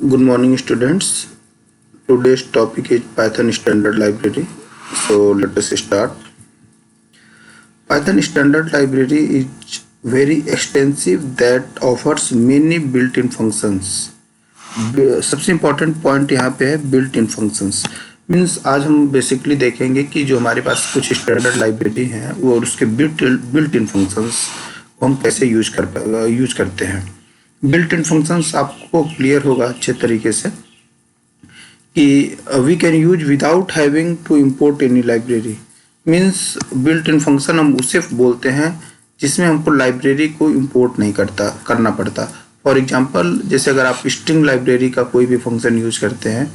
Good morning, students. Today's topic is Python Standard Library. So let us start. Python Standard Library is very extensive that offers many built-in functions. सबसे important point यहाँ पे है built in functions. Means आज हम basically देखेंगे कि जो हमारे पास कुछ स्टैंडर्ड लाइब्रेरी हैं वो और उसके बिल्ट इन फंक्शंस को हम कैसे यूज करते हैं। बिल्ट इन फंक्शंस आपको क्लियर होगा अच्छे तरीके से कि we can use without having to import any library. Means built in function हम उसे बोलते हैं जिसमें हमको लाइब्रेरी को इम्पोर्ट नहीं करना पड़ता। फॉर एग्जांपल, जैसे अगर आप स्ट्रिंग लाइब्रेरी का कोई भी फंक्शन यूज करते हैं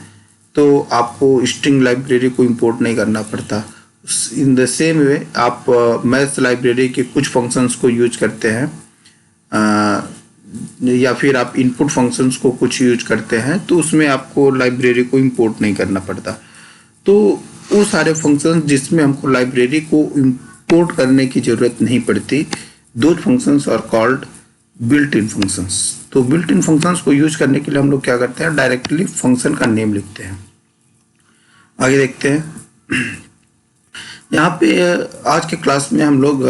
तो आपको स्ट्रिंग लाइब्रेरी को इम्पोर्ट नहीं करना पड़ता। इन द सेम वे आप मैथ्स लाइब्रेरी के कुछ फंक्शंस को यूज करते हैं या फिर आप इनपुट फंक्शंस को कुछ यूज करते हैं तो उसमें आपको लाइब्रेरी को इंपोर्ट नहीं करना पड़ता। तो वो सारे फंक्शंस जिसमें हमको लाइब्रेरी को इंपोर्ट करने की ज़रूरत नहीं पड़ती, those functions are called built in functions. तो बिल्ट इन फंक्शंस को यूज करने के लिए हम लोग क्या करते हैं, डायरेक्टली फंक्शन का नेम लिखते हैं। आगे देखते हैं। यहाँ पे आज के क्लास में हम लोग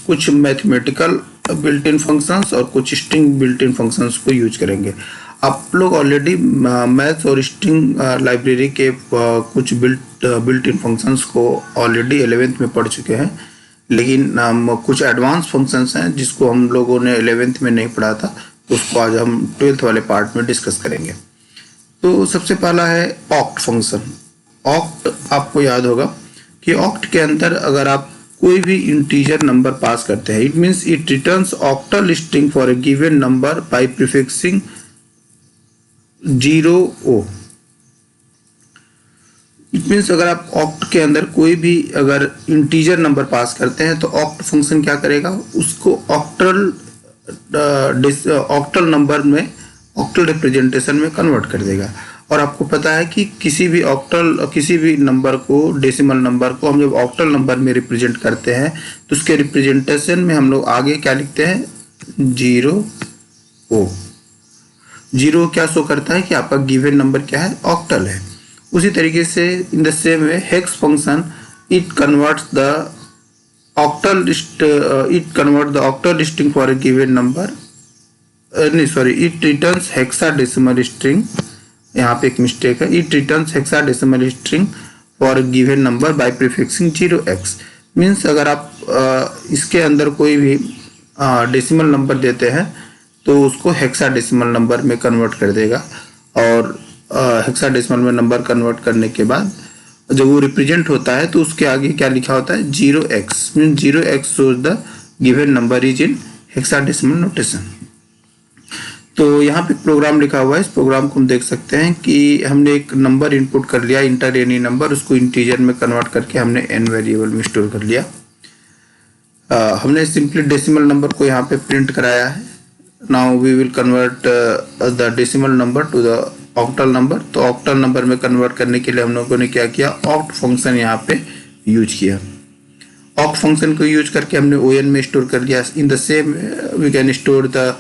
कुछ मैथमेटिकल बिल्ट इन फंक्शंस और कुछ स्ट्रिंग बिल्ट इन फंक्शंस को यूज करेंगे। आप लोग ऑलरेडी मैथ्स और स्ट्रिंग लाइब्रेरी के कुछ बिल्ट इन फंक्शंस को ऑलरेडी 11th में पढ़ चुके हैं, लेकिन कुछ एडवांस फंक्शंस हैं जिसको हम लोगों ने 11th में नहीं पढ़ा था, तो उसको आज हम 12th वाले पार्ट में डिस्कस करेंगे। तो सबसे पहला है ऑक्ट फंक्शन। ऑक्ट आपको याद होगा कि ऑक्ट के अंदर अगर आप कोई भी इंटीजर नंबर पास करते हैं, it means it returns octal string for a given number by prefixing 0O। It means अगर आप ऑक्ट के अंदर कोई भी अगर इंटीजर नंबर पास करते हैं तो ऑक्ट फंक्शन क्या करेगा, उसको ऑक्टल नंबर में ऑक्टल रिप्रेजेंटेशन में कन्वर्ट कर देगा। और आपको पता है कि किसी भी नंबर को, डेसिमल नंबर को हम जब ऑक्टल नंबर में रिप्रेजेंट करते हैं तो उसके रिप्रेजेंटेशन में हम लोग आगे क्या लिखते हैं, 0O। 0 क्या शो करता है कि आपका गिवन नंबर क्या है, ऑक्टल है। उसी तरीके से in the same way hex function it converts the octal string for a given number, it returns hexadecimal string. यहाँ पे एक मिस्टेक है, it returns hexadecimal string for a given number by prefixing 0x। Means अगर आप इसके अंदर कोई भी डेसिमल नंबर देते हैं तो उसको हेक्साडेसिमल नंबर में कन्वर्ट कर देगा। और हेक्साडेसिमल में नंबर कन्वर्ट करने के बाद जब वो रिप्रेजेंट होता है तो उसके आगे क्या लिखा होता है, 0x। Means 0x shows the given number is in hexadecimal notation. तो यहाँ पे प्रोग्राम लिखा हुआ है। इस प्रोग्राम को हम देख सकते हैं कि हमने एक नंबर इनपुट कर लिया, इंटर एनी नंबर, उसको इंटीजर में कन्वर्ट करके हमने n वेरिएबल में स्टोर कर लिया। हमने सिंपली डेसिमल नंबर को यहाँ पे प्रिंट कराया है। Now we will convert the decimal number to the octal number. तो ऑक्टल नंबर में कन्वर्ट करने के लिए हम लोगों ने क्या किया, ऑक्ट फंक्शन यहाँ पे यूज किया। ऑक्ट फंक्शन को यूज करके हमने ON में स्टोर कर लिया। In the same we can store the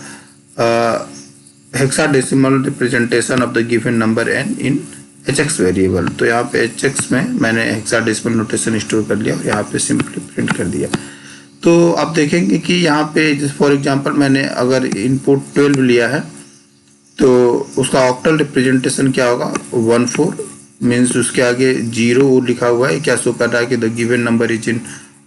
hexadecimal representation of the given number n in hx variable. तो यहाँ पे hx में मैंने हेक्साडेसिमल नोटेशन स्टोर कर लिया और यहाँ पे सिंपली प्रिंट कर दिया। तो आप देखेंगे कि यहाँ पे फॉर एग्जांपल मैंने अगर इनपुट 12 लिया है तो उसका ऑक्टल रिप्रेजेंटेशन क्या होगा, 14। मीन्स उसके आगे 0 लिखा हुआ है, क्या शो कर रहा है कि the given number is in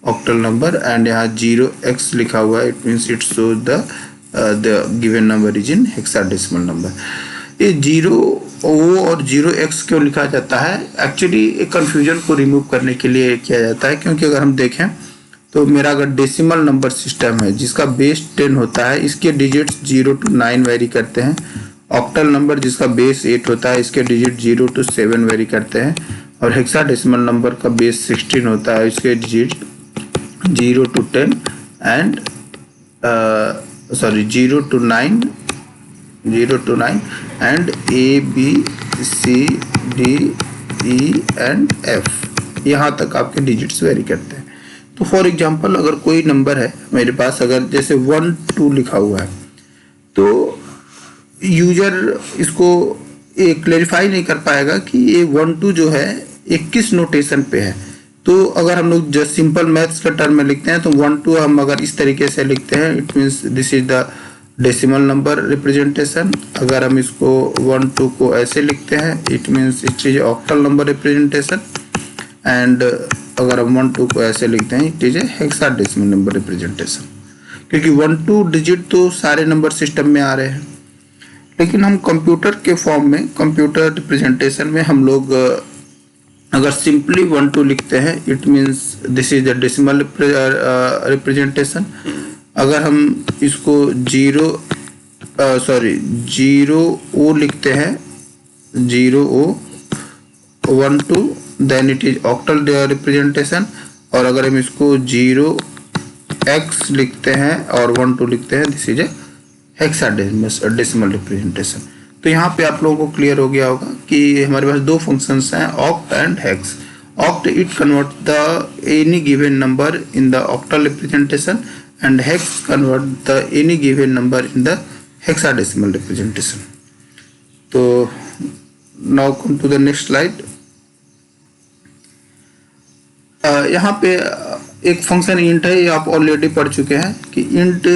octal number, and यहाँ 0x लिखा हुआ है, it means it shows the given number is in hexadecimal number. ये 0O और 0x क्यों लिखा जाता है, एक्चुअली एक कन्फ्यूजन को रिमूव करने के लिए किया जाता है। क्योंकि अगर हम देखें तो मेरा अगर डेसिमल नंबर सिस्टम है जिसका बेस 10 होता है, इसके डिजिट्स 0 to 9 वेरी करते हैं। ऑक्टल नंबर जिसका बेस 8 होता है, इसके डिजिट 0 to 7 वेरी करते हैं। और हेक्साडेसिमल नंबर का बेस 16 होता है, इसके digit 0 to 10 and 0 to 9 and A B C D E and F, यहाँ तक आपके डिजिट्स वेरी करते हैं। तो फॉर एग्जांपल अगर कोई नंबर है मेरे पास, अगर जैसे 1 2 लिखा हुआ है, तो यूजर इसको ये क्लेरिफाई नहीं कर पाएगा कि ये 1 2 जो है ये किस नोटेशन पे है। तो अगर हम लोग जस्ट सिंपल मैथ्स का टर्म में लिखते हैं तो 1 2 हम अगर इस तरीके से लिखते हैं, it means this is the decimal number representation. अगर हम इसको 1 2 को ऐसे लिखते हैं, it means it is octal number representation. And अगर हम 1 2 को ऐसे लिखते हैं, it is a hexadecimal number representation. क्योंकि 1 2 डिजिट तो सारे नंबर सिस्टम में आ रहे हैं, लेकिन हम कंप्यूटर के फॉर्म में, कंप्यूटर रिप्रेजेंटेशन में हम लोग अगर सिंपली 1 2 लिखते हैं, it means this is the decimal representation. अगर हम इसको 0 O लिखते हैं, 0 O 1 2, then it is octal representation. और अगर हम इसको 0x लिखते हैं और 1 2 लिखते हैं, this is a hexadecimal representation. तो यहाँ पे आप लोगों को क्लियर हो गया होगा कि हमारे पास दो फंक्शंस हैं, oct and hex. Oct it convert the any given number in the octal representation and hex convert the any given number in the hexadecimal representation. तो now come to the next slide. यहाँ पे एक function int है, ये आप already पढ़ चुके हैं कि int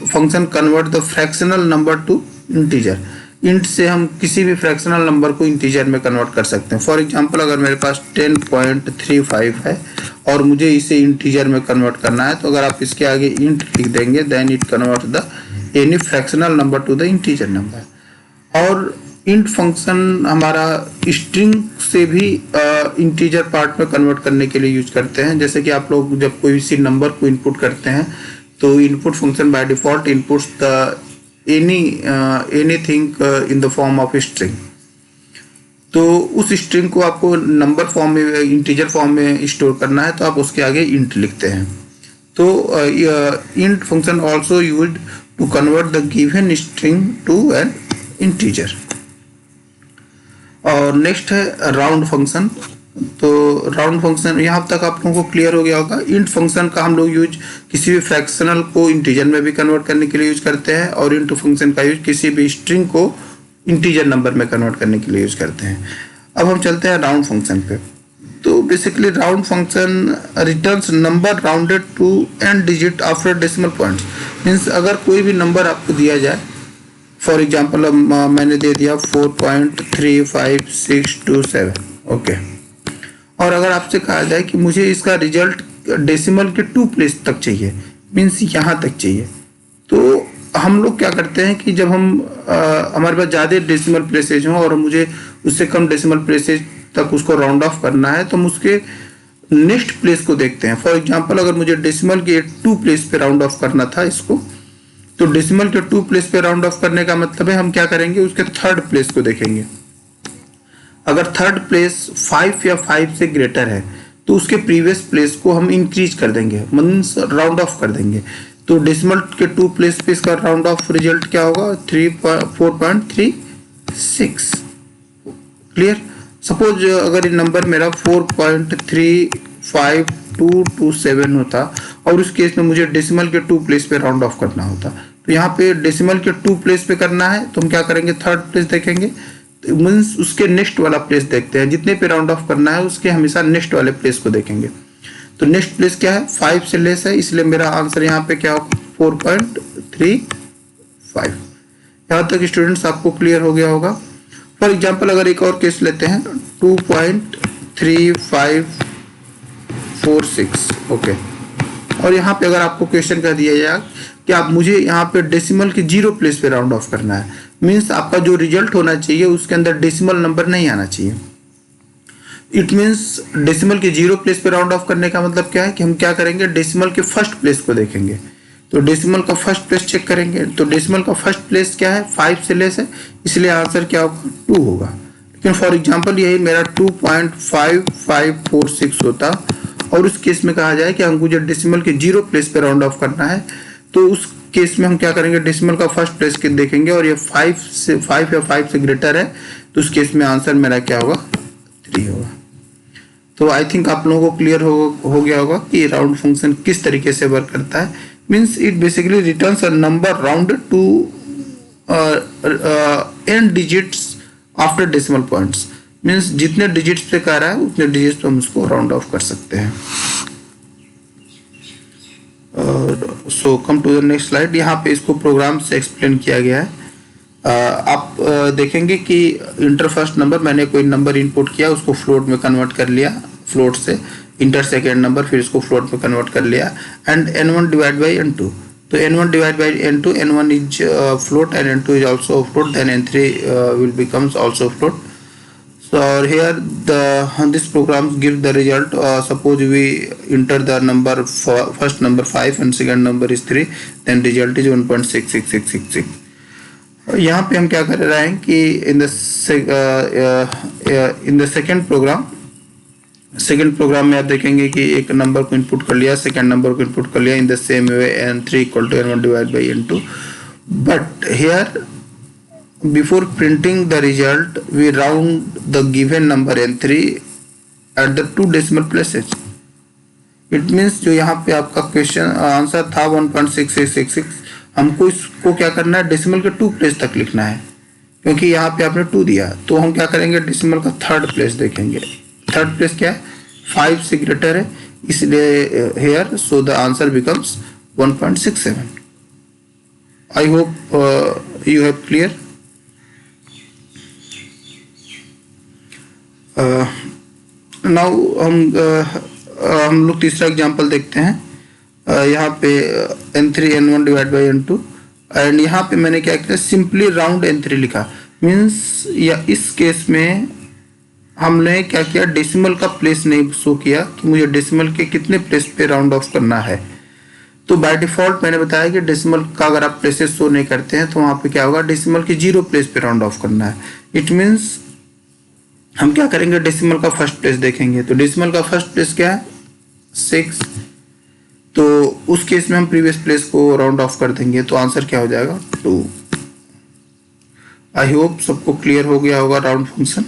function convert the fractional number to integer. Int से हम किसी भी फ्रैक्शनल नंबर को इंटीजर में कन्वर्ट कर सकते हैं। फॉर एग्जांपल अगर मेरे पास 10.35 है और मुझे इसे इंटीजर में कन्वर्ट करना है, तो अगर आप इसके आगे इंट लिख देंगे, then it convert the any fractional number to the integer number. और इंट फंक्शन हमारा स्ट्रिंग से भी इंटीजर पार्ट में कन्वर्ट करने के लिए यूज करते हैं। जैसे कि आप लोग जब कोई सी नंबर को इनपुट करते हैं तो input function by default inputs the anything in the form of string. तो उस स्ट्रिंग को आपको नंबर फॉर्म में, इंटीजर फॉर्म में स्टोर करना है, तो आप उसके आगे इंट लिखते हैं। तो int function also used to convert the given string to an integer. और नेक्स्ट है राउंड फंक्शन। तो राउंड फंक्शन यहाँ तक आप लोगों को क्लियर हो गया होगा। इंट फंक्शन का हम लोग यूज किसी भी फ्रैक्शनल को इंटीजर में भी कन्वर्ट करने के लिए यूज करते हैं, और इंट फंक्शन का यूज किसी भी स्ट्रिंग को इंटीजर नंबर में कन्वर्ट करने के लिए यूज करते हैं। अब हम चलते हैं राउंड फंक्शन पे। तो basically round function returns number rounded to n digit after decimal points. Means अगर कोई भी नंबर आपको दिया जाए, फॉर एग्जाम्पल मैंने दे दिया 4.35627, ओके, और अगर आपसे कहा जाए कि मुझे इसका रिजल्ट डेसिमल के 2 प्लेस तक चाहिए, मीन्स यहाँ तक चाहिए, तो हम लोग क्या करते हैं कि जब हम हमारे पास ज़्यादा डेसिमल प्लेसेज हों और मुझे उससे कम डेसिमल प्लेसेज तक उसको राउंड ऑफ करना है, तो हम उसके नेक्स्ट प्लेस को देखते हैं। फॉर एग्जाम्पल अगर मुझे डेसिमल के 2 प्लेस पे राउंड ऑफ करना था इसको, तो डेसिमल के 2 प्लेस पे राउंड ऑफ करने का मतलब है हम क्या करेंगे, उसके थर्ड प्लेस को देखेंगे। अगर थर्ड प्लेस 5 या 5 से ग्रेटर है तो उसके प्रीवियस प्लेस को हम इंक्रीज कर देंगे, मीन्स राउंड ऑफ कर देंगे। तो डेसिमल के 2 प्लेस पे इसका राउंड ऑफ रिजल्ट क्या होगा, 4.36। क्लियर। सपोज अगर ये नंबर मेरा 4.35227 होता और उस केस में मुझे डेसिमल के 2 प्लेस पे राउंड ऑफ करना होता, तो यहाँ पे डेसिमल के 2 प्लेस पे करना है तो हम क्या करेंगे, थर्ड प्लेस देखेंगे, मीन्स उसके नेक्स्ट वाला प्लेस देखते हैं। जितने पे राउंड ऑफ करना है उसके हमेशा नेक्स्ट वाले प्लेस को देखेंगे। तो नेक्स्ट प्लेस क्या है, 5 से लेस है, इसलिए मेरा आंसर यहाँ पे क्या होगा, 4.35। यहाँ तक स्टूडेंट्स आपको क्लियर हो गया होगा। फॉर एग्जाम्पल अगर एक और केस लेते हैं 2.3546, ओके, और यहाँ पे अगर आपको क्वेश्चन कर दिया जाए कि आप मुझे यहाँ पे डेसिमल के 0 प्लेस पे राउंड ऑफ करना है, मीन्स आपका जो रिजल्ट होना चाहिए उसके अंदर डेसिमल नंबर नहीं आना चाहिए। इट मीन्स डेसिमल के 0 प्लेस पे राउंड ऑफ करने का मतलब क्या है कि हम क्या करेंगे, डेसिमल के फर्स्ट प्लेस को देखेंगे। तो डेसिमल का फर्स्ट प्लेस चेक करेंगे, तो डेसिमल का फर्स्ट प्लेस क्या है, 5 से लेस है, इसलिए आंसर क्या होगा, 2 होगा। लेकिन फॉर एग्जाम्पल यही मेरा 2.5546 होता और उस केस में कहा जाए कि हमको जो डेसिमल के 0 प्लेस पे राउंड ऑफ करना है, तो उस केस में हम क्या करेंगे, डेसिमल का फर्स्ट प्लेस के देखेंगे और ये 5 या 5 से ग्रेटर है, तो उस केस में आंसर मेरा क्या होगा, 3 होगा। तो आई थिंक आप लोगों को क्लियर हो गया होगा कि राउंड फंक्शन किस तरीके से वर्क करता है। Means it basically returns a number rounded to n digits after decimal points, means जितने डिजिट्स पे कह रहा है उतने डिजिट्स पे हम उसको राउंड ऑफ कर सकते हैं। So come to the next slide. यहाँ पे इसको प्रोग्राम से एक्सप्लेन किया गया है। आप देखेंगे कि इंटर फर्स्ट नंबर, मैंने कोई नंबर इनपुट किया, उसको फ्लोट में कन्वर्ट कर लिया, फ्लोट से इंटर सेकेंड नंबर, फिर इसको फ्लोट में कन्वर्ट कर लिया, and n1 divide by n2। तो n1 divide by n2, n1 is float and n2 is also float, then n3 will becomes also float. So here this program gives the result. Suppose we enter the number first number 5 and second number is 3, then result is 1.66666. यहाँ पे हम क्या कर रहे हैं कि in the second programme में आप देखेंगे कि एक नंबर को इनपुट कर लिया, सेकेंड नंबर को इनपुट कर लिया, in the same way n3 equal to n1 divide by n2, but here before printing the result we round the given number n3 at the 2 decimal places. It means जो यहाँ पे आपका question answer था 1.6666, हमको इसको क्या करना है, डेसिमल के 2 प्लेस तक लिखना है, क्योंकि यहाँ पे आपने 2 दिया, तो हम क्या करेंगे, डेसिमल का 3rd प्लेस देखेंगे। 3rd प्लेस क्या है, 5 से ग्रेटर है, इसलिए here so the answer becomes 1.67. I hope you have clear. Now हम लोग तीसरा एग्जांपल देखते हैं। यहाँ पे n3 n1 divide by n2, and यहाँ पे मैंने क्या किया, सिंपली राउंड n3 लिखा, मीन्स या इस केस में हमने क्या किया, डेसिमल का प्लेस नहीं शो किया कि मुझे डेसिमल के कितने प्लेस पे राउंड ऑफ करना है। तो बाय डिफॉल्ट मैंने बताया कि डेसिमल का अगर आप प्लेसेस शो नहीं करते हैं तो वहाँ पे क्या होगा, डेसिमल की 0 प्लेस पे राउंड ऑफ करना है। इट मीन्स हम क्या करेंगे, डेसिमल का फर्स्ट प्लेस देखेंगे, तो डेसिमल का फर्स्ट प्लेस क्या है, 6, तो उस केस में हम प्रीवियस प्लेस को राउंड ऑफ कर देंगे, तो आंसर क्या हो जाएगा, 2। आई होप सबको क्लियर हो गया होगा राउंड फंक्शन।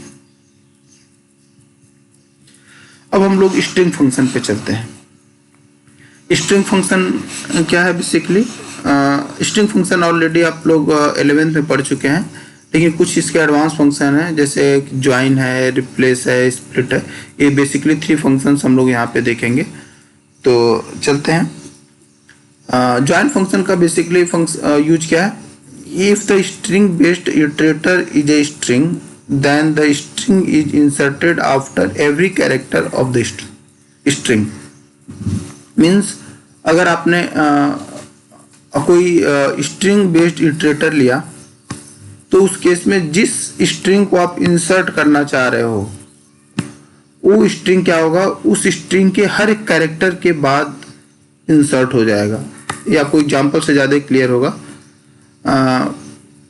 अब हम लोग स्ट्रिंग फंक्शन पे चलते हैं। स्ट्रिंग फंक्शन क्या है, बेसिकली स्ट्रिंग फंक्शन ऑलरेडी आप लोग 11th में पढ़ चुके हैं, लेकिन कुछ इसके एडवांस फंक्शन है, जैसे ज्वाइन है, रिप्लेस है, स्प्लिट है। ये बेसिकली 3 फंक्शंस हम लोग यहाँ पे देखेंगे। तो चलते हैं। ज्वाइन फंक्शन का बेसिकली यूज क्या है, if the string based iterator is a string then the string is inserted after every character of the string. Means अगर आपने कोई स्ट्रिंग बेस्ड इटरेटर लिया, तो उस केस में जिस स्ट्रिंग को आप इंसर्ट करना चाह रहे हो वो स्ट्रिंग क्या होगा, उस स्ट्रिंग के हर एक कैरेक्टर के बाद इंसर्ट हो जाएगा। ये आपको एग्जांपल से ज़्यादा क्लियर होगा।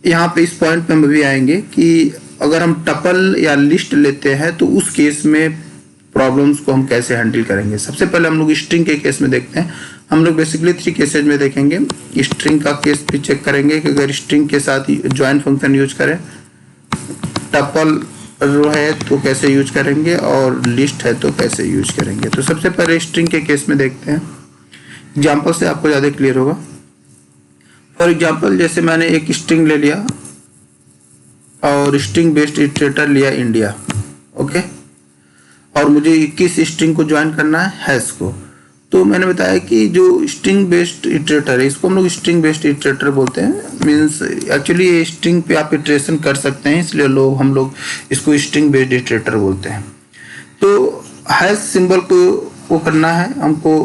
यहाँ पे इस पॉइंट पे हम भी आएंगे कि अगर हम टपल या लिस्ट लेते हैं तो उस केस में प्रॉब्लम्स को हम कैसे हैंडल करेंगे। सबसे पहले हम लोग स्ट्रिंग के केस में देखते हैं। हम लोग बेसिकली 3 केसेज में देखेंगे। स्ट्रिंग का केस भी चेक करेंगे कि अगर स्ट्रिंग के साथ ज्वाइन फंक्शन यूज करें, टपल रो है तो कैसे यूज करेंगे, और लिस्ट है तो कैसे यूज करेंगे। तो सबसे पहले स्ट्रिंग के केस में देखते हैं, एग्जाम्पल से आपको ज़्यादा क्लियर होगा। फॉर एग्जाम्पल, जैसे मैंने एक स्ट्रिंग ले लिया और स्ट्रिंग बेस्ड इटरेटर लिया इंडिया, ओके, और मुझे किस स्ट्रिंग को ज्वाइन करना है, हैश को। तो मैंने बताया कि जो स्ट्रिंग बेस्ड इटरेटर है, इसको हम लोग स्ट्रिंग बेस्ड इटरेटर बोलते हैं। मीन्स एक्चुअली ये स्ट्रिंग पे आप इटरेशन कर सकते हैं, इसलिए हम लोग इसको स्ट्रिंग बेस्ड इटरेटर बोलते हैं। तो हैश सिंबल को वो करना है, हमको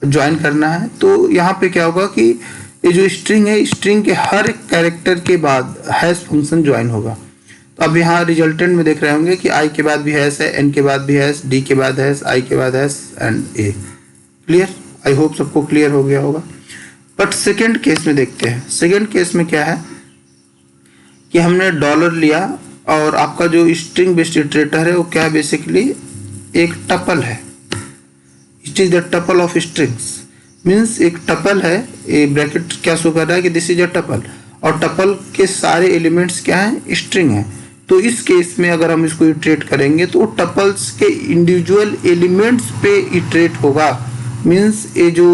ज्वाइन करना है। तो यहाँ पे क्या होगा कि ये जो स्ट्रिंग है, स्ट्रिंग के हर एक कैरेक्टर के बाद हैश फंक्शन ज्वाइन होगा। तो अब यहाँ रिजल्टेंट में देख रहे होंगे कि आई के बाद भी हैश है, एन के बाद भी हैश, डी के बाद हैश, आई के बाद hash and A. Clear? I hope सबको क्लियर हो गया होगा। बट सेकेंड केस में देखते हैं। सेकेंड केस में क्या है कि हमने डॉलर लिया और आपका जो स्ट्रिंग बेस्ड इटरेटर है वो क्या है, बेसिकली एक टपल है। It is the tuple of strings. Means एक टपल है, ये ब्रैकेट क्या शो कर रहा है कि दिस इज अ टपल, और टपल के सारे एलिमेंट्स क्या हैं, स्ट्रिंग है। तो इस केस में अगर हम इसको इटरेट करेंगे तो टपल्स के इंडिविजुअल एलिमेंट्स पे इटरेट होगा। मीन्स ये जो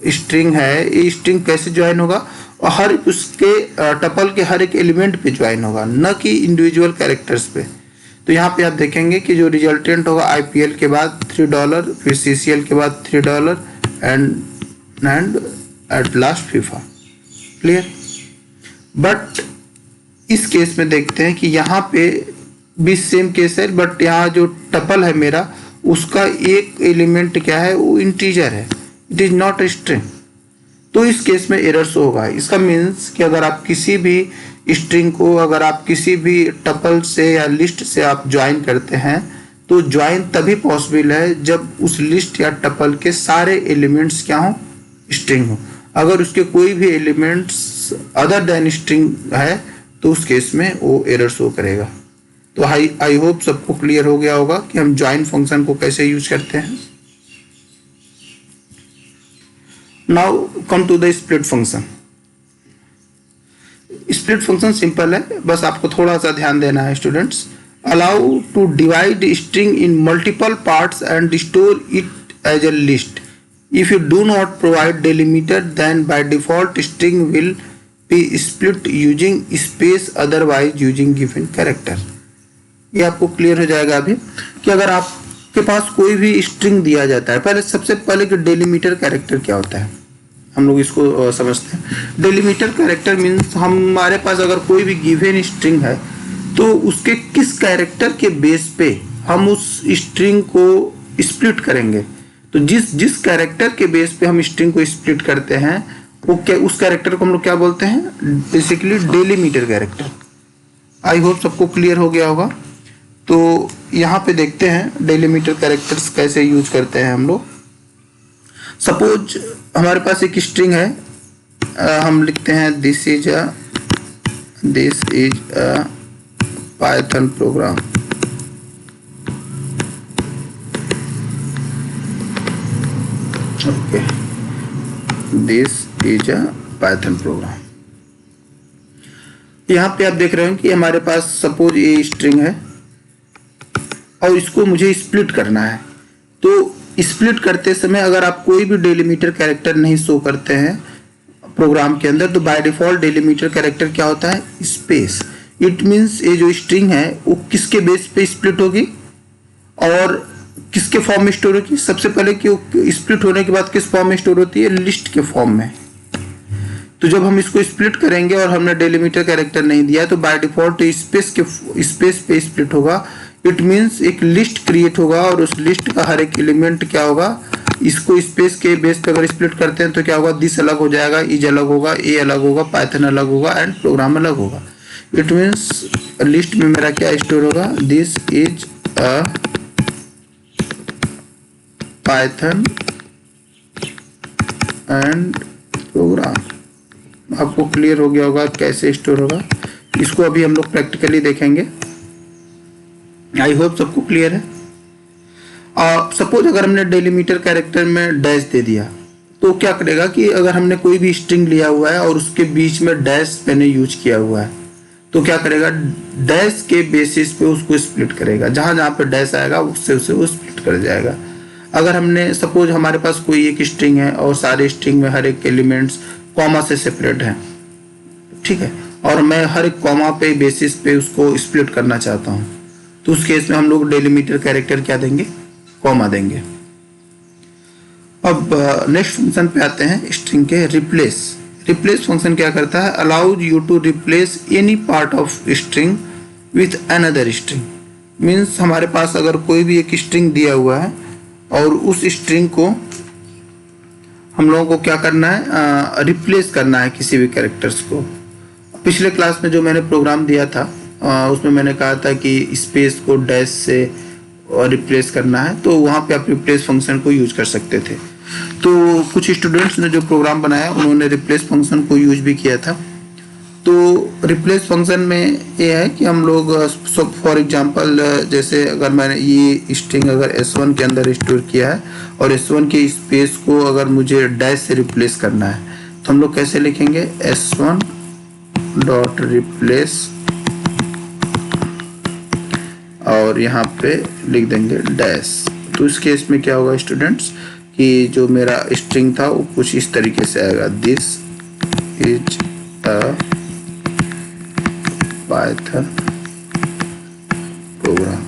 स्ट्रिंग है, ये स्ट्रिंग कैसे ज्वाइन होगा, और हर उसके टपल के हर एक एलिमेंट पे ज्वाइन होगा, न कि इंडिविजुअल कैरेक्टर्स पे। तो यहाँ पे आप देखेंगे कि जो रिजल्टेंट होगा IPL के बाद $3, फिर CCL के बाद $3 and at last FIFA. Clear? But इस केस में देखते हैं कि यहाँ पे भी सेम केस है, बट यहाँ जो टपल है मेरा उसका एक एलिमेंट क्या है, वो इंटीजर है, it is not a string. तो इस केस में एरर शो होगा। इसका मीन्स कि अगर आप किसी भी स्ट्रिंग को अगर आप किसी भी टपल से या लिस्ट से आप ज्वाइन करते हैं तो ज्वाइन तभी पॉसिबल है जब उस लिस्ट या टपल के सारे एलिमेंट्स क्या हो, स्ट्रिंग हो। अगर उसके कोई भी एलिमेंट्स अदर देन स्ट्रिंग है तो उस केस में वो एरर शो करेगा। तो आई होप सबको क्लियर हो गया होगा कि हम ज्वाइन फंक्शन को कैसे यूज करते हैं। Now come to the split function. Split function simple है, बस आपको थोड़ा सा ध्यान देना है students. Allow to divide string in multiple parts and store it as a list. If you do not provide delimiter then by default string will be split using space, otherwise using given character. ये आपको clear हो जाएगा अभी कि अगर आपके पास कोई भी स्ट्रिंग दिया जाता है, पहले सबसे पहले कि डेलिमीटर कैरेक्टर क्या होता है हम लोग इसको समझते हैं। डेलिमीटर कैरेक्टर मीन्स हमारे पास अगर कोई भी गिवन स्ट्रिंग है तो उसके किस कैरेक्टर के बेस पे हम उस स्ट्रिंग को स्प्लिट करेंगे। तो जिस कैरेक्टर के बेस पे हम स्ट्रिंग को स्प्लिट करते हैं वो क्या, उस कैरेक्टर को हम लोग क्या बोलते हैं, basically delimiter character. I hope सबको क्लियर हो गया होगा। तो यहाँ पे देखते हैं डेलिमीटर कैरेक्टर्स कैसे यूज करते हैं हम लोग। सपोज हमारे पास एक स्ट्रिंग है, हम लिखते हैं this is a Python programme. Okay, this is a Python programme. यहाँ पे आप देख रहे हो कि हमारे पास सपोज ये स्ट्रिंग है और इसको मुझे स्प्लिट करना है। तो स्प्लिट करते समय अगर आप कोई भी डेलिमीटर कैरेक्टर नहीं शो करते हैं प्रोग्राम के अंदर तो बाय डिफॉल्ट डेलिमीटर कैरेक्टर क्या होता है, स्पेस। इट मीन्स ये जो स्ट्रिंग है वो किसके बेस पे स्प्लिट होगी और किसके फॉर्म में स्टोर होगी। सबसे पहले कि वो स्प्लिट होने के बाद किस फॉर्म में स्टोर होती है, लिस्ट के फॉर्म में। तो जब हम इसको स्प्लिट करेंगे और हमने डेलिमीटर कैरेक्टर नहीं दिया तो बाय डिफॉल्ट स्पेस पे स्प्लिट होगा। इट मीन्स एक लिस्ट क्रिएट होगा और उस लिस्ट का हर एक एलिमेंट क्या होगा, इसको स्पेस के बेस पे अगर स्प्लिट करते हैं तो क्या होगा, दिस अलग हो जाएगा, इज अलग होगा, ए अलग होगा, पाइथन अलग होगा एंड प्रोग्राम अलग होगा। इट मीन्स लिस्ट में मेरा क्या स्टोर होगा, this is a Python and program. आपको क्लियर हो गया होगा कैसे स्टोर होगा। इसको अभी हम लोग प्रैक्टिकली देखेंगे। आई होप सबको क्लियर है। सपोज अगर हमने डेलिमीटर कैरेक्टर में डैश दे दिया तो क्या करेगा कि अगर हमने कोई भी स्ट्रिंग लिया हुआ है और उसके बीच में डैश मैंने यूज किया हुआ है तो क्या करेगा, डैश के बेसिस पे उसको स्प्लिट करेगा। जहां जहां पे डैश आएगा उससे उसे वो स्प्लिट कर जाएगा। अगर हमने सपोज हमारे पास कोई एक स्ट्रिंग है और सारे स्ट्रिंग में हर एक एलिमेंट्स कॉमा से सेपरेट है, ठीक है, और मैं हर एक कॉमा पे बेसिस पे उसको स्प्लिट करना चाहता हूँ तो उस केस में हम लोग डेलिमीटर कैरेक्टर क्या देंगे, कॉमा देंगे। अब नेक्स्ट फंक्शन पे आते हैं, स्ट्रिंग के रिप्लेस। रिप्लेस फंक्शन क्या करता है, allows you to replace any part of string with another string. Means हमारे पास अगर कोई भी एक स्ट्रिंग दिया हुआ है और उस स्ट्रिंग को हम लोगों को क्या करना है, रिप्लेस करना है किसी भी कैरेक्टर्स को। पिछले क्लास में जो मैंने प्रोग्राम दिया था उसमें मैंने कहा था कि स्पेस को डैश से रिप्लेस करना है, तो वहाँ पे आप रिप्लेस फंक्शन को यूज कर सकते थे। तो कुछ स्टूडेंट्स ने जो प्रोग्राम बनाया उन्होंने रिप्लेस फंक्शन को यूज भी किया था। तो रिप्लेस फंक्शन में ये है कि हम लोग फॉर एग्जांपल जैसे अगर मैंने ये स्ट्रिंग अगर S1 के अंदर स्टोर किया है और S1 के स्पेस को अगर मुझे डैश से रिप्लेस करना है तो हम लोग कैसे लिखेंगे, S1 डॉट रिप्लेस और यहाँ पे लिख देंगे डैश। तो इस केस में क्या होगा स्टूडेंट्स कि जो मेरा स्ट्रिंग था वो कुछ इस तरीके से आएगा, this is Python programme.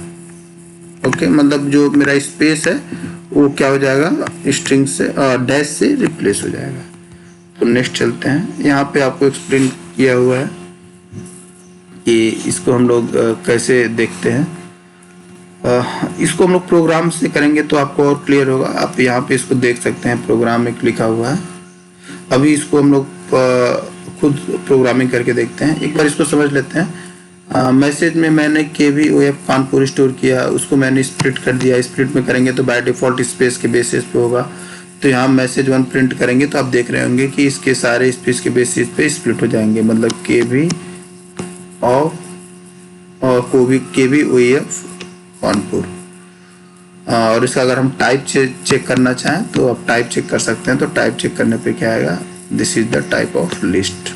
Okay, मतलब जो मेरा स्पेस है वो क्या हो जाएगा, स्ट्रिंग से डैश से रिप्लेस हो जाएगा। तो नेक्स्ट चलते हैं। यहाँ पे आपको एक्सप्लेन किया हुआ है कि इसको हम लोग कैसे देखते हैं। इसको हम लोग प्रोग्राम से करेंगे तो आपको और क्लियर होगा। आप यहाँ पे इसको देख सकते हैं, प्रोग्राम में लिखा हुआ है। अभी इसको हम लोग खुद प्रोग्रामिंग करके देखते हैं। एक बार इसको समझ लेते हैं। मैसेज में मैंने केवी ओएफ कानपुर स्टोर किया, उसको मैंने स्प्लिट कर दिया। स्प्लिट में करेंगे तो बाय डिफॉल्ट स्पेस के बेसिस पे होगा। तो यहाँ मैसेज 1 प्रिंट करेंगे तो आप देख रहे होंगे कि इसके सारे स्पेस के बेसिस पे स्प्लिट हो जाएंगे, मतलब केवी ऑफ और केवी ओएफ कानपुर। और इसका अगर हम टाइप चेक करना चाहें तो आप टाइप चेक कर सकते हैं। तो टाइप चेक करने पे क्या आएगा, this is the type of list.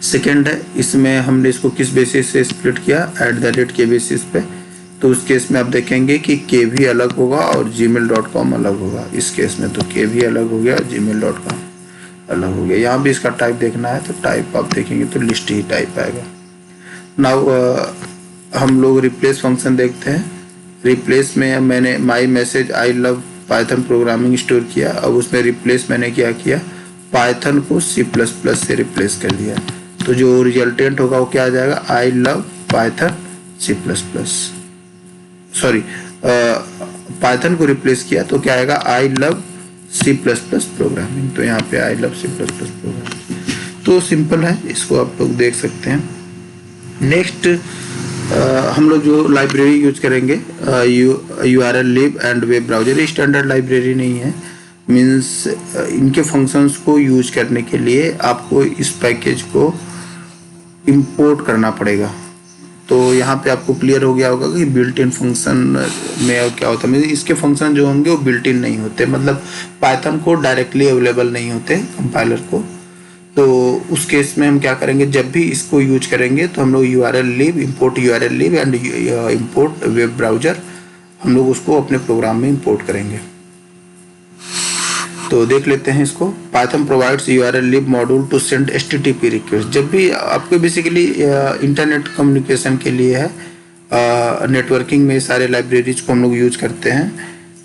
Second है, इसमें हमने इसको किस बेसिस से स्प्लिट किया, @ के बेसिस पे। तो उस केस में आप देखेंगे कि केवी अलग होगा और gmail.com अलग होगा। इस केस में तो केवी अलग हो गया, gmail.com अलग हो गया। यहाँ भी इसका टाइप देखना है तो टाइप आप देखेंगे तो लिस्ट ही टाइप आएगा। नाउ हम लोग रिप्लेस फंक्शन देखते हैं। रिप्लेस में मैंने my message I love Python programming store किया। अब उसमें रिप्लेस मैंने क्या किया, पाइथन को C++ से रिप्लेस कर दिया। तो जो रिजल्टेंट होगा वो क्या आ जाएगा, I love Python C++। Sorry, Python को रिप्लेस किया तो क्या आएगा, आई लव C++ प्रोग्रामिंग। तो यहाँ पे आई लव C++ प्रोग्रामिंग। तो सिंपल है, इसको आप लोग देख सकते हैं। नेक्स्ट हम लोग जो लाइब्रेरी यूज करेंगे, urllib and web browser, standard library नहीं है। मीन्स इनके फंक्शंस को यूज करने के लिए आपको इस पैकेज को इंपोर्ट करना पड़ेगा। तो यहाँ पे आपको क्लियर हो गया होगा कि बिल्ट इन फंक्शन में क्या होता है। इसके फंक्शन जो होंगे वो बिल्ट इन नहीं होते, मतलब पाइथन को डायरेक्टली अवेलेबल नहीं होते कंपाइलर को। तो उस केस में हम क्या करेंगे, जब भी इसको यूज करेंगे तो हम लोग urllib import urllib and import web browser, हम लोग उसको अपने प्रोग्राम में इंपोर्ट करेंगे। तो देख लेते हैं इसको। Python provides urllib module to send HTTP request. जब भी आपको बेसिकली इंटरनेट कम्युनिकेशन के लिए है, नेटवर्किंग में सारे लाइब्रेरीज को हम लोग यूज करते हैं।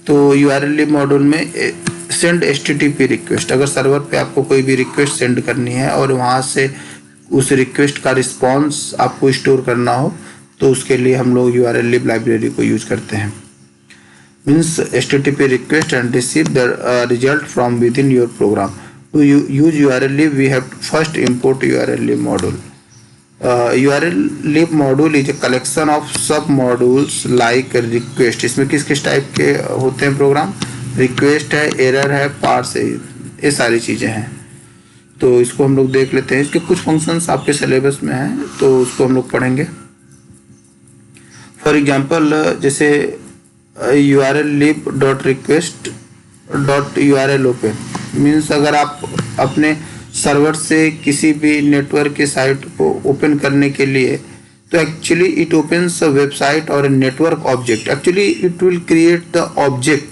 तो urllib मॉड्यूल में सेंड HTTP रिक्वेस्ट, अगर सर्वर पे आपको कोई भी रिक्वेस्ट सेंड करनी है और वहाँ से उस रिक्वेस्ट का रिस्पॉन्स आपको स्टोर करना हो तो उसके लिए हम लोग urllib लाइब्रेरी को यूज करते हैं। Means HTTP request and receive the result from within your program. To use urllib, we have to first import urllib module. urllib module is a collection of sub modules like request. इसमें किस किस type के होते हैं programme, request है, error है, parse है, ये सारी चीज़ें हैं। तो इसको हम लोग देख लेते हैं। इसके कुछ फंक्शंस आपके सिलेबस में हैं तो उसको हम लोग पढ़ेंगे। फॉर एग्जांपल जैसे urllib.request.url open मीन्स अगर आप अपने सर्वर से किसी भी नेटवर्क के साइट को ओपन करने के लिए, तो actually it opens a website और network object. Actually it will create the object.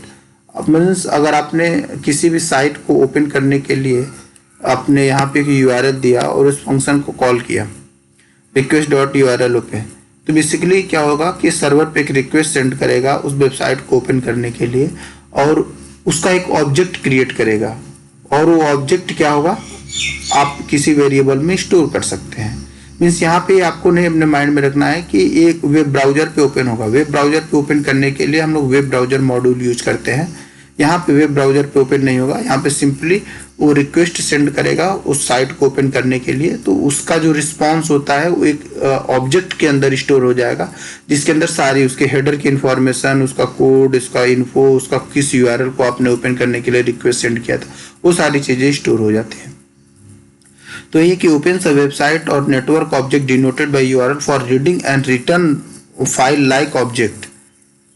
Means अगर आपने किसी भी साइट को ओपन करने के लिए आपने यहाँ पे URL दिया और उस फंक्शन को कॉल किया request.url open, तो बेसिकली क्या होगा कि सर्वर पे एक रिक्वेस्ट सेंड करेगा उस वेबसाइट को ओपन करने के लिए और उसका एक ऑब्जेक्ट क्रिएट करेगा। और वो ऑब्जेक्ट क्या होगा, आप किसी वेरिएबल में स्टोर कर सकते हैं। मीन्स यहाँ पे आपको नहीं अपने माइंड में रखना है कि एक वेब ब्राउजर पे ओपन होगा। वेब ब्राउजर पे ओपन करने के लिए हम लोग वेब ब्राउजर मॉड्यूल यूज करते हैं। यहाँ पे वेब ब्राउजर पे ओपन नहीं होगा, यहाँ पे सिंपली वो रिक्वेस्ट सेंड करेगा उस साइट को ओपन करने के लिए। तो उसका जो रिस्पॉन्स होता है वो एक ऑब्जेक्ट के अंदर स्टोर हो जाएगा, जिसके अंदर सारी उसके हेडर की इंफॉर्मेशन, उसका कोड, उसका इन्फो, उसका किस URL को आपने ओपन करने के लिए रिक्वेस्ट सेंड किया था, वो सारी चीज़ें स्टोर हो जाती हैं। तो ये कि ओपन्स अ वेबसाइट और network object denoted by URL for reading and return file like object.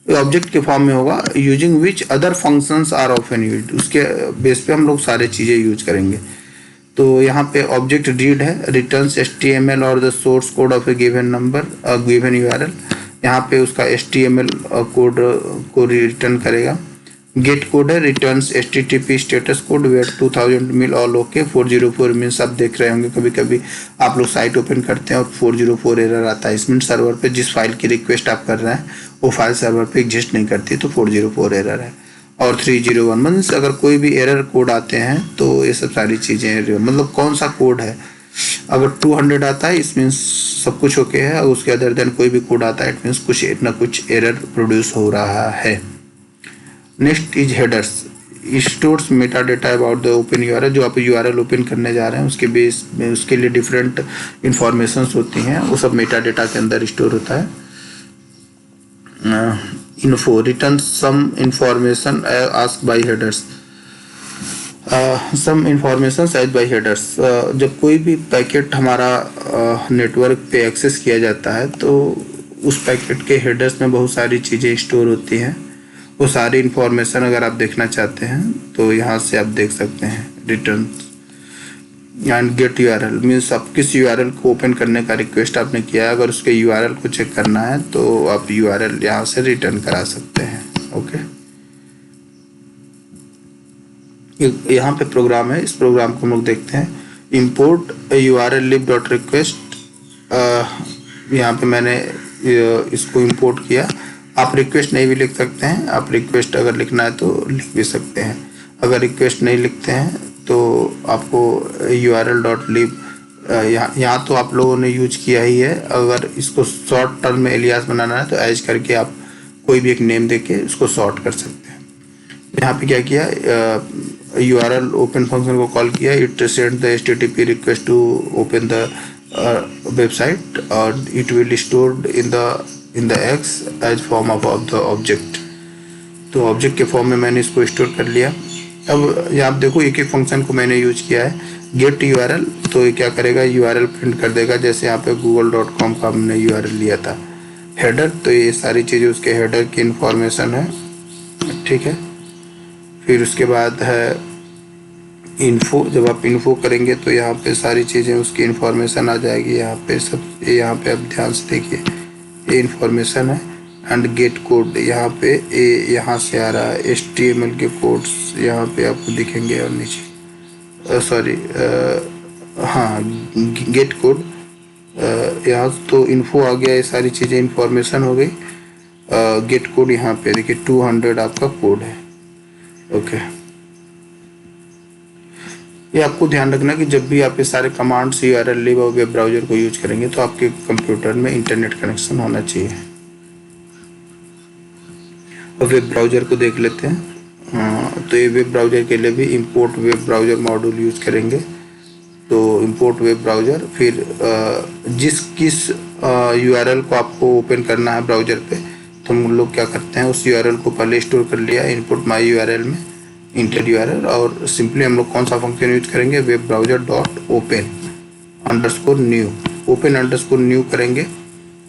Object के फॉर्म में होगा, using which other functions are often used. उसके बेस पे हम लोग सारे चीज़ें यूज करेंगे। तो यहाँ पे ऑब्जेक्ट रीड है, रिटर्न्स HTML और the source code of a given number given URL। यहाँ पे उसका HTML कोड को रिटर्न करेगा। गेट कोड है, returns HTTP status code where 2000 मिल ऑल ओके। 404 मीन्स आप देख रहे होंगे कभी कभी आप लोग साइट ओपन करते हैं और 404 एरर आता है। इसमें सर्वर पे जिस फाइल की रिक्वेस्ट आप कर रहे हैं वो फाइल सर्वर पे एग्जिस्ट नहीं करती, तो 404 एरर है। और 301 मीन्स अगर कोई भी एरर कोड आते हैं तो ये सब सारी चीज़ें, मतलब कौन सा कोड है। अगर 200 आता है इस मीन्स सब कुछ ओके है, और उसके अदर देन कोई भी कोड आता है इट मीन्स कुछ ना कुछ एरर प्रोड्यूस हो रहा है। Next is headers, stores Meta data about the open URL. जो आप यूआरएल ओपन करने जा रहे हैं उसके बेस में उसके लिए डिफरेंट इंफॉर्मेशंस होती हैं, वो सब मेटा डेटा के अंदर स्टोर होता है। Info return some information asked by headers, some information as by headers. जब कोई भी पैकेट हमारा नेटवर्क पे एक्सेस किया जाता है तो उस पैकेट के हेडर्स में बहुत सारी चीज़ें स्टोर होती हैं। वो सारी इंफॉर्मेशन अगर आप देखना चाहते हैं तो यहाँ से आप देख सकते हैं। Return and get URL means आप किस यूआरएल को ओपन करने का रिक्वेस्ट आपने किया है, अगर उसके यूआरएल को चेक करना है तो आप यूआरएल यहाँ से रिटर्न करा सकते हैं। ओके, यहाँ पे प्रोग्राम है, इस प्रोग्राम को हम लोग देखते हैं। Import URL lib dot request, यहाँ पे मैंने इसको इम्पोर्ट किया। आप रिक्वेस्ट नहीं भी लिख सकते हैं, आप रिक्वेस्ट अगर लिखना है तो लिख भी सकते हैं। अगर रिक्वेस्ट नहीं लिखते हैं तो आपको url.lib यहाँ तो आप लोगों ने यूज किया ही है। अगर इसको शॉर्ट टर्म में एलियास बनाना है तो एज करके आप कोई भी एक नेम देके उसको शॉर्ट कर सकते हैं। यहाँ पे क्या किया, URL ओपन फंक्शन को कॉल किया। It send the HTTP request to open the website और it will stored in the X as form of the object. तो ऑब्जेक्ट के फॉर्म में मैंने इसको स्टोर कर लिया। अब यहाँ आप देखो एक एक फंक्शन को मैंने यूज किया है। गेट URL, तो ये क्या करेगा, URL प्रिंट कर देगा, जैसे यहाँ पे google.com का हमने URL लिया था। हेडर, तो ये सारी चीज़ें उसके हेडर की इंफॉर्मेशन है, ठीक है। फिर उसके बाद है इन्फो, जब आप इन्फो करेंगे तो यहाँ पे सारी चीज़ें उसकी इंफॉर्मेशन आ जाएगी। यहाँ पे सब, यहाँ पे आप ध्यान से देखिए ये इंफॉर्मेशन है। एंड गेट कोड, यहाँ पे यहाँ से आ रहा है। HTML के कोड्स यहाँ पे आपको दिखेंगे और नीचे हाँ गेट कोड यहाँ तो इन्फो आ गया, ये सारी चीज़ें इंफॉर्मेशन हो गई। गेट कोड यहाँ पे देखिए 200 आपका कोड है। ओके, ये आपको ध्यान रखना कि जब भी आप ये सारे कमांड्स URL lib और वेब ब्राउज़र को यूज करेंगे तो आपके कंप्यूटर में इंटरनेट कनेक्शन होना चाहिए। अब वेब ब्राउज़र को देख लेते हैं। तो ये वेब ब्राउज़र के लिए भी import web browser module use करेंगे। तो इंपोर्ट वेब ब्राउज़र, फिर किस URL को आपको ओपन करना है ब्राउज़र पे, तो हम लोग क्या करते हैं, उस URL को पहले स्टोर कर लिया इनपुट माई URL में, इंटर URL, और सिंपली हम लोग कौन सा फंक्शन यूज करेंगे, web browser dot open underscore new, open underscore new करेंगे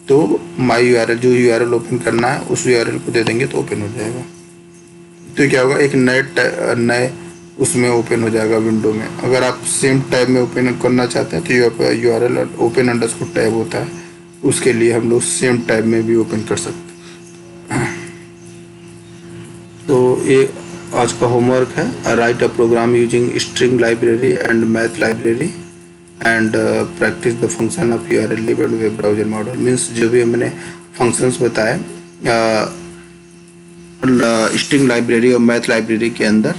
तो माई URL, जो URL ओपन करना है उस URL को दे देंगे तो ओपन हो जाएगा। तो क्या होगा, एक नए उसमें ओपन हो जाएगा विंडो में। अगर आप सेम टैब में ओपन करना चाहते हैं तो URL ओपन अंडरस्कोर टैब होता है, उसके लिए हम लोग सेम टैब में भी ओपन कर सकते हैं। तो ये आज का होमवर्क है। Write a program using string library and math library and practice the function of URL lib and web browser model. Means जो भी हमने फंक्शंस बताए स्ट्रिंग लाइब्रेरी और मैथ लाइब्रेरी के अंदर,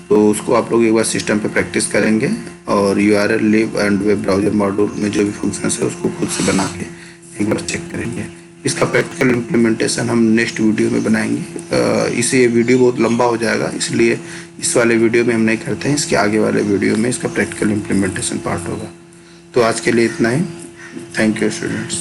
तो उसको आप लोग एक बार सिस्टम पे प्रैक्टिस करेंगे और URL lib and web browser module में जो भी फंक्शंस है उसको खुद से बना के एक बार चेक करेंगे। इसका प्रैक्टिकल इम्प्लीमेंटेशन हम नेक्स्ट वीडियो में बनाएंगे। इसे ये वीडियो बहुत लंबा हो जाएगा, इसलिए इस वाले वीडियो में हम नहीं करते हैं, इसके आगे वाले वीडियो में इसका प्रैक्टिकल इम्प्लीमेंटेशन पार्ट होगा। तो आज के लिए इतना ही। Thank you students.